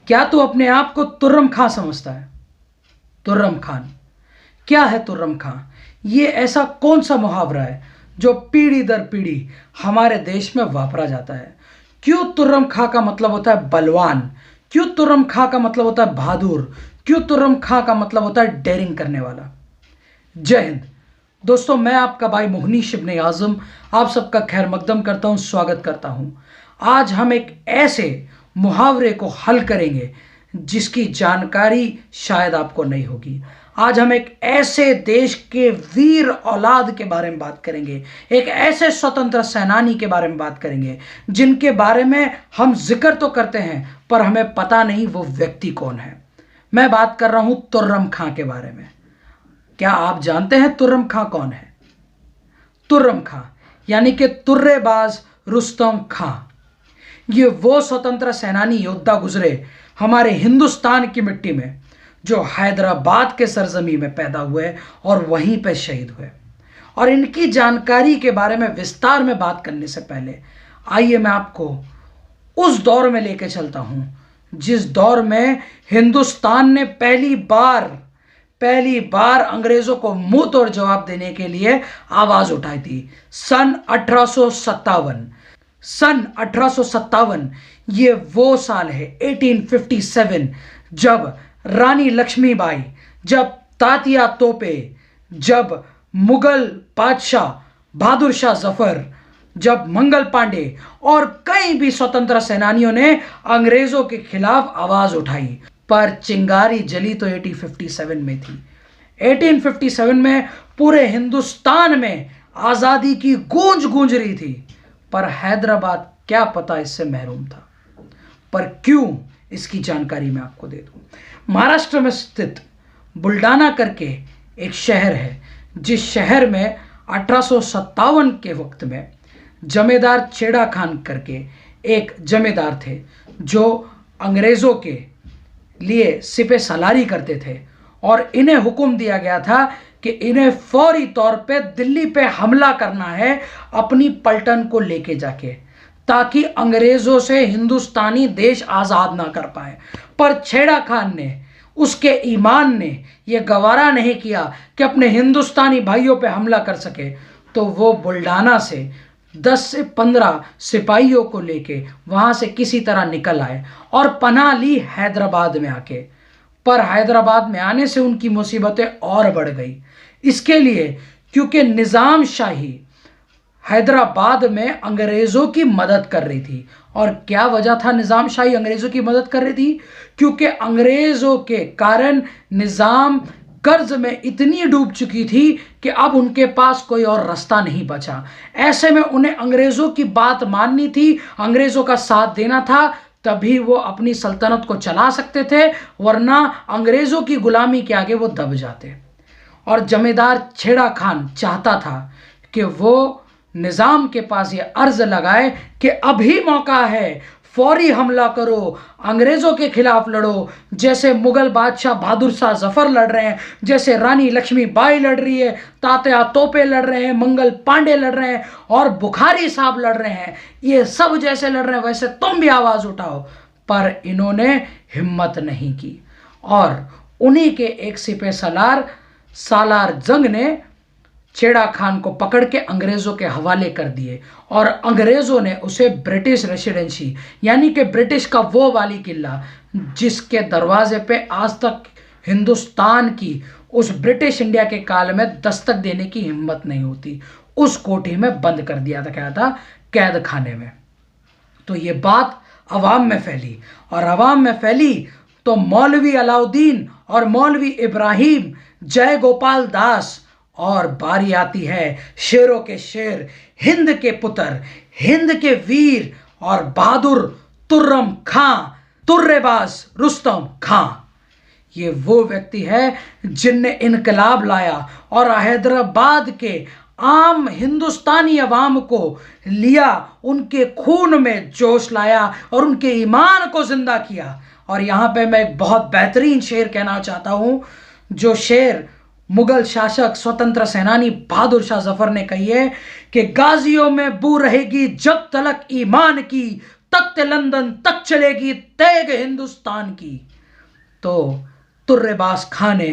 क्या तू अपने आप को तुर्रम खां समझता है? तुर्रम खान क्या है? तुर्रम खां ये ऐसा कौन सा मुहावरा है जो पीढ़ी दर पीढ़ी हमारे देश में वापरा जाता है? क्यों तुर्रम खां का मतलब होता है बलवान? क्यों तुर्रम खां का मतलब होता है बहादुर? क्यों तुर्रम खां का मतलब होता है डेयरिंग करने वाला? जय हिंद दोस्तों, मैं आपका भाई मुहनीश इब्ने आज़म आप सबका खैर मकदम करता हूं, स्वागत करता हूं। आज हम एक ऐसे मुहावरे को हल करेंगे जिसकी जानकारी शायद आपको नहीं होगी। आज हम एक ऐसे देश के वीर औलाद के बारे में बात करेंगे, एक ऐसे स्वतंत्र सेनानी के बारे में बात करेंगे जिनके बारे में हम जिक्र तो करते हैं पर हमें पता नहीं वो व्यक्ति कौन है। मैं बात कर रहा हूं तुर्रम खां के बारे में। क्या आप जानते हैं तुर्रम खां कौन है? तुर्रम खां यानी कि तुर्रेबाज रुस्तम खां, ये वो स्वतंत्र सेनानी योद्धा गुजरे हमारे हिंदुस्तान की मिट्टी में जो हैदराबाद के सरजमी में पैदा हुए और वहीं पे शहीद हुए। और इनकी जानकारी के बारे में विस्तार में बात करने से पहले आइए मैं आपको उस दौर में लेके चलता हूं जिस दौर में हिंदुस्तान ने पहली बार अंग्रेजों को मुंह तोड़ जवाब देने के लिए आवाज उठाई थी। सन 1857 ये वो साल है 1857 जब रानी लक्ष्मीबाई, जब तात्या तोपे, जब मुगल बादशाह बहादुर शाह जफर, जब मंगल पांडे और कई भी स्वतंत्र सेनानियों ने अंग्रेजों के खिलाफ आवाज उठाई, पर चिंगारी जली तो 1857 में थी। 1857 में पूरे हिंदुस्तान में आजादी की गूंज रही थी, पर हैदराबाद क्या पता इससे महरूम था। पर क्यों, इसकी जानकारी मैं आपको दे दूं। महाराष्ट्र में स्थित बुल्डाना करके एक शहर है, जिस शहर में 1857 के वक्त में जमींदार छेड़ा खान करके एक जमींदार थे जो अंग्रेजों के लिए सिपह सलारी करते थे और इन्हें हुक्म दिया गया था कि इन्हें फौरी तौर पे दिल्ली पे हमला करना है अपनी पलटन को लेके जाके, ताकि अंग्रेजों से हिंदुस्तानी देश आज़ाद ना कर पाए। पर छेड़ा खान ने, उसके ईमान ने यह गवारा नहीं किया कि अपने हिंदुस्तानी भाइयों पे हमला कर सके, तो वो बुल्डाना से 10 से 15 सिपाहियों को लेके वहां से किसी तरह निकल आए और पनाह ली हैदराबाद में आके। पर हैदराबाद में आने से उनकी मुसीबतें और बढ़ गई, इसके लिए क्योंकि निज़ाम शाही हैदराबाद में अंग्रेजों की मदद कर रही थी। और क्या वजह था निज़ाम शाही अंग्रेजों की मदद कर रही थी? क्योंकि अंग्रेजों के कारण निज़ाम कर्ज में इतनी डूब चुकी थी कि अब उनके पास कोई और रास्ता नहीं बचा। ऐसे में उन्हें अंग्रेजों की बात माननी थी, अंग्रेजों का साथ देना था, तभी वो अपनी सल्तनत को चला सकते थे, वरना अंग्रेजों की गुलामी के आगे वो दब जाते। और जमींदार छेड़ा खान चाहता था कि वो निज़ाम के पास ये अर्ज लगाए कि अभी मौका है, फौरी हमला करो, अंग्रेजों के खिलाफ लड़ो, जैसे मुगल बादशाह बहादुर शाह जफर लड़ रहे हैं, जैसे रानी लक्ष्मीबाई लड़ रही है, तात्या तोपे लड़ रहे हैं, मंगल पांडे लड़ रहे हैं और बुखारी साहब लड़ रहे हैं, ये सब जैसे लड़ रहे हैं वैसे तुम भी आवाज उठाओ। पर इन्होंने हिम्मत नहीं की और उन्हीं के एक सिपह सालार जंग ने छेड़ा खान को पकड़ के अंग्रेजों के हवाले कर दिए और अंग्रेजों ने उसे ब्रिटिश रेसिडेंसी यानी कि ब्रिटिश का वो वाली किला जिसके दरवाजे पे आज तक हिंदुस्तान की उस ब्रिटिश इंडिया के काल में दस्तक देने की हिम्मत नहीं होती, उस कोठी में बंद कर दिया था। क्या था? कैद खाने में। तो ये बात अवाम में फैली और अवाम में फैली तो मौलवी अलाउद्दीन और मौलवी इब्राहिम जय गोपाल दास, और बारी आती है शेरों के शेर, हिंद के पुत्र, हिंद के वीर और बहादुर तुर्रम खां, तुर्रेबाज रुस्तम खां। ये वो व्यक्ति है जिनने इनकलाब लाया और हैदराबाद के आम हिंदुस्तानी अवाम को लिया, उनके खून में जोश लाया और उनके ईमान को जिंदा किया। और यहाँ पे मैं एक बहुत बेहतरीन शेर कहना चाहता हूँ, जो शेर मुगल शासक स्वतंत्र सेनानी बहादुर शाह जफर ने कही है कि गाजियों में बू रहेगी जब तलक ईमान की, तख्त लंदन तक चलेगी तेग हिंदुस्तान की। तो तुर्रेबाज खान ने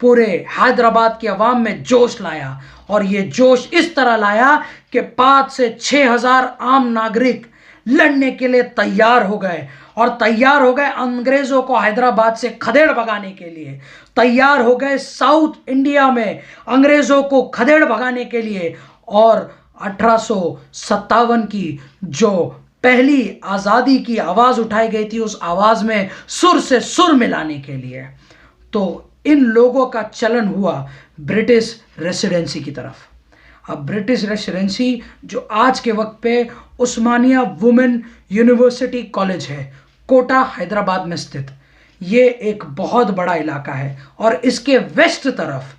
पूरे हैदराबाद की आवाम में जोश लाया, और ये जोश इस तरह लाया कि 5 से 6 हजार आम नागरिक लड़ने के लिए तैयार हो गए, और तैयार हो गए अंग्रेजों को हैदराबाद से खदेड़ भगाने के लिए, तैयार हो गए साउथ इंडिया में अंग्रेजों को खदेड़ भगाने के लिए। और 1857 की जो पहली आज़ादी की आवाज़ उठाई गई थी, उस आवाज़ में सुर से सुर मिलाने के लिए। तो इन लोगों का चलन हुआ ब्रिटिश रेसिडेंसी की तरफ। अब ब्रिटिश रेसिडेंसी जो आज के वक्त पे उस्मानिया वुमेन यूनिवर्सिटी कॉलेज है, कोटा हैदराबाद में स्थित, ये एक बहुत बड़ा इलाका है। और इसके वेस्ट तरफ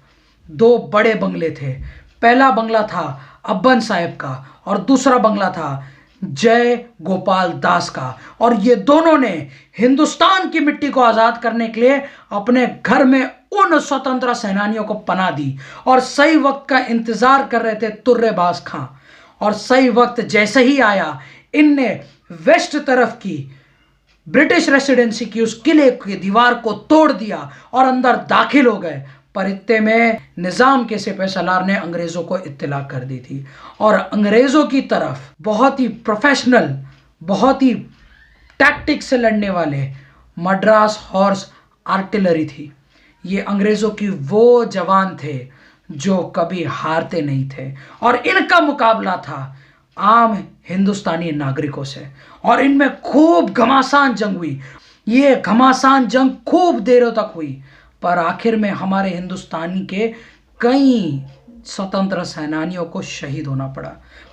2 बड़े बंगले थे। पहला बंगला था अब्बन साहब का, और दूसरा बंगला था जय गोपाल दास का। और ये दोनों ने हिंदुस्तान की मिट्टी को आज़ाद करने के लिए अपने घर में उन स्वतंत्र सेनानियों को पनाह दी, और सही वक्त का इंतजार कर रहे थे तुर्रेबाज खां। और सही वक्त जैसे ही आया, इनने वेस्ट तरफ की ब्रिटिश रेसिडेंसी की उस किले की दीवार को तोड़ दिया और अंदर दाखिल हो गए। पर इत्ते में निज़ाम के सिपह सलार ने अंग्रेज़ों को इत्तला कर दी थी, और अंग्रेज़ों की तरफ बहुत ही प्रोफेशनल, बहुत ही टैक्टिक से लड़ने वाले मद्रास हॉर्स आर्टिलरी थी। ये अंग्रेज़ों की वो जवान थे जो कभी हारते नहीं थे, और इनका मुकाबला था आम हिंदुस्तानी नागरिकों से। और इनमें खूब घमासान जंग हुई। ये घमासान जंग खूब देरों तक हुई, पर आखिर में हमारे हिंदुस्तानी के कई स्वतंत्र सेनानियों को शहीद होना पड़ा।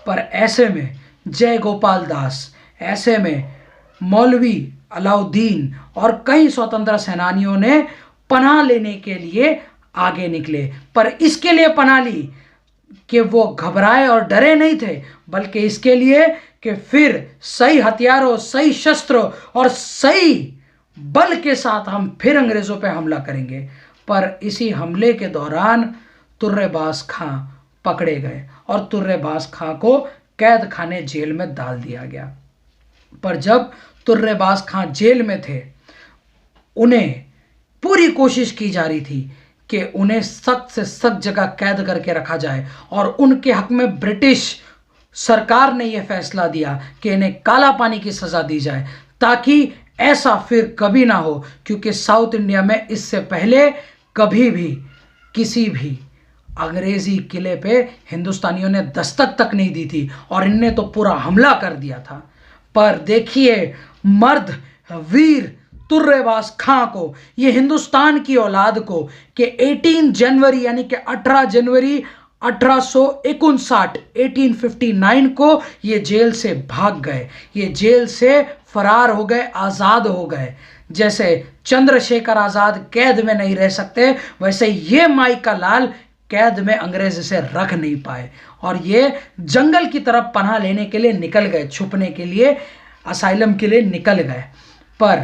पर ऐसे में जय गोपाल दास, ऐसे में मौलवी अलाउद्दीन और कई स्वतंत्र सेनानियों ने पनाह लेने के लिए आगे निकले। पर इसके लिए पनाह ली कि वो घबराए और डरे नहीं थे, बल्कि इसके लिए कि फिर सही हथियारों, सही शस्त्रों और सही बल के साथ हम फिर अंग्रेज़ों पे हमला करेंगे। पर इसी हमले के दौरान तुर्रेबाज खां पकड़े गए, और तुर्रेबाज खां को कैद खाने जेल में डाल दिया गया। पर जब तुर्रेबाज खां जेल में थे, उन्हें पूरी कोशिश की जा रही थी कि उन्हें सख्त से सख्त जगह कैद करके रखा जाए, और उनके हक में ब्रिटिश सरकार ने यह फैसला दिया कि इन्हें काला पानी की सज़ा दी जाए, ताकि ऐसा फिर कभी ना हो। क्योंकि साउथ इंडिया में इससे पहले कभी भी किसी भी अंग्रेज़ी किले पे हिंदुस्तानियों ने दस्तक तक नहीं दी थी, और इनने तो पूरा हमला कर दिया था। पर देखिए मर्द वीर तुर्रेबाज खां को, ये हिंदुस्तान की औलाद को, कि 18 जनवरी यानी कि 18 जनवरी 1859 1859 को ये जेल से भाग गए, ये जेल से फरार हो गए, आज़ाद हो गए। जैसे चंद्रशेखर आज़ाद कैद में नहीं रह सकते, वैसे ये माइका लाल कैद में अंग्रेज इसे रख नहीं पाए, और ये जंगल की तरफ पनाह लेने के लिए निकल गए, छुपने के लिए, असाइलम के लिए निकल गए। पर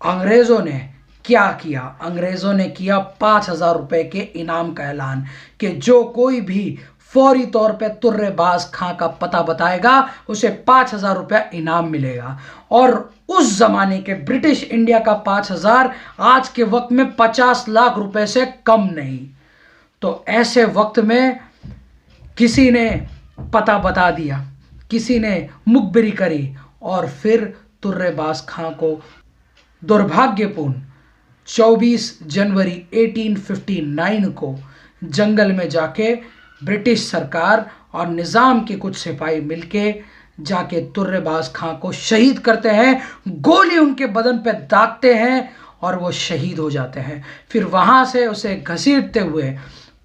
अंग्रेज़ों ने क्या किया? अंग्रेज़ों ने किया 5,000 रुपये के इनाम का ऐलान, कि जो कोई भी फौरी तौर पे तुर्रेबाज खां का पता बताएगा उसे 5,000 रुपया इनाम मिलेगा। और उस ज़माने के ब्रिटिश इंडिया का 5,000 आज के वक्त में 50 लाख रुपए से कम नहीं। तो ऐसे वक्त में किसी ने पता बता दिया, किसी ने मुखबिरी करी, और फिर तुर्रेबाज खां को दुर्भाग्यपूर्ण 24 जनवरी 1859 को जंगल में जाके ब्रिटिश सरकार और निज़ाम के कुछ सिपाही मिलके जाके तुर्रेबाज खां को शहीद करते हैं, गोली उनके बदन पे दागते हैं और वो शहीद हो जाते हैं। फिर वहाँ से उसे घसीटते हुए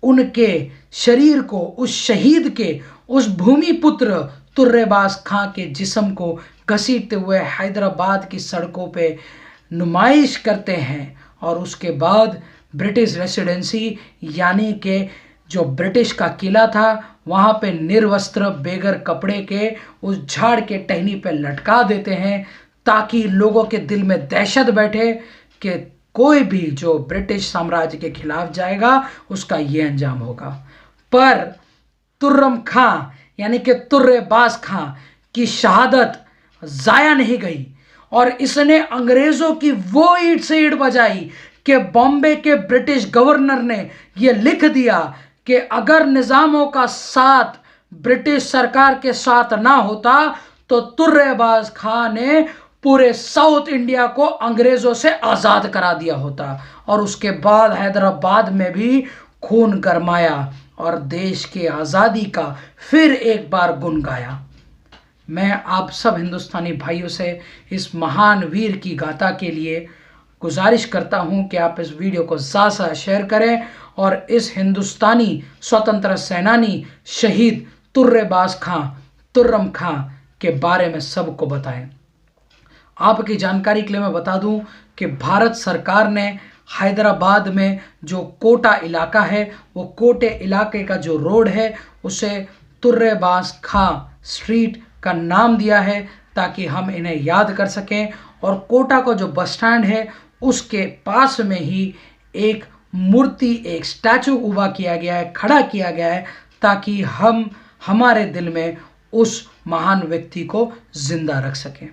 उनके शरीर को, उस शहीद के, उस भूमिपुत्र तुर्रेबाज खां के जिस्म को घसीटते हुए हैदराबाद की सड़कों पे नुमाइश करते हैं। और उसके बाद ब्रिटिश रेसिडेंसी यानी कि जो ब्रिटिश का किला था, वहाँ पे निर्वस्त्र बेगर कपड़े के उस झाड़ के टहनी पे लटका देते हैं, ताकि लोगों के दिल में दहशत बैठे कि कोई भी जो ब्रिटिश साम्राज्य के खिलाफ जाएगा उसका ये अंजाम होगा। पर तुर्रम खां यानी कि तुर्रेबाज खां की शहादत जाया नहीं गई और इसने अंग्रेजों की वो ईंट से ईंट बजाई कि बॉम्बे के ब्रिटिश गवर्नर ने यह लिख दिया कि अगर निजामों का साथ ब्रिटिश सरकार के साथ ना होता तो तुर्रेबाज खां ने पूरे साउथ इंडिया को अंग्रेजों से आजाद करा दिया होता। और उसके बाद हैदराबाद में भी खून गरमाया और देश की आजादी का फिर एक बार गुन गाया। मैं आप सब हिंदुस्तानी भाइयों से इस महान वीर की गाथा के लिए गुजारिश करता हूं कि आप इस वीडियो को ज़्यादा से ज़्यादा शेयर करें और इस हिंदुस्तानी स्वतंत्र सेनानी शहीद तुर्रेबाज खां, तुर्रम खां के बारे में सबको बताएं। आपकी जानकारी के लिए मैं बता दूं कि भारत सरकार ने हैदराबाद में जो कोटा इलाका है, वो कोटे इलाके का जो रोड है उसे तुर्रेबाज खां स्ट्रीट का नाम दिया है ताकि हम इन्हें याद कर सकें। और कोटा का जो बस स्टैंड है उसके पास में ही एक मूर्ति, एक स्टैचू उभा किया गया है, खड़ा किया गया है ताकि हम हमारे दिल में उस महान व्यक्ति को जिंदा रख सकें।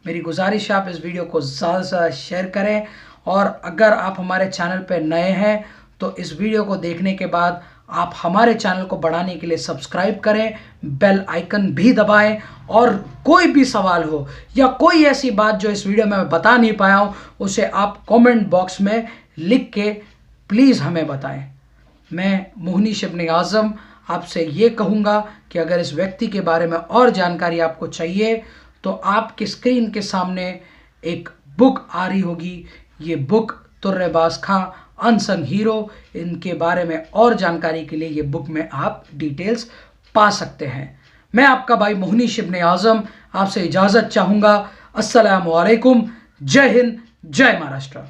मेरी गुजारिश है आप इस वीडियो को ज़्यादा से ज़्यादा शेयर करें और अगर आप हमारे चैनल पर नए हैं तो इस वीडियो को देखने के बाद आप हमारे चैनल को बढ़ाने के लिए सब्सक्राइब करें, बेल आइकन भी दबाएं और कोई भी सवाल हो या कोई ऐसी बात जो इस वीडियो में मैं बता नहीं पाया हूं उसे आप कमेंट बॉक्स में लिख के प्लीज़ हमें बताएं। मैं मोहनीश इब्न आज़म आपसे ये कहूँगा कि अगर इस व्यक्ति के बारे में और जानकारी आपको चाहिए तो आपकी स्क्रीन के सामने एक बुक आ रही होगी। ये बुक तुर्रेबाज खां अनसंग हीरो, इनके बारे में और जानकारी के लिए ये बुक में आप डिटेल्स पा सकते हैं। मैं आपका भाई मोहनीश इब्न आज़म आपसे इजाज़त चाहूँगा। अस्सलामु अलैकुम। जय हिंद, जय महाराष्ट्र।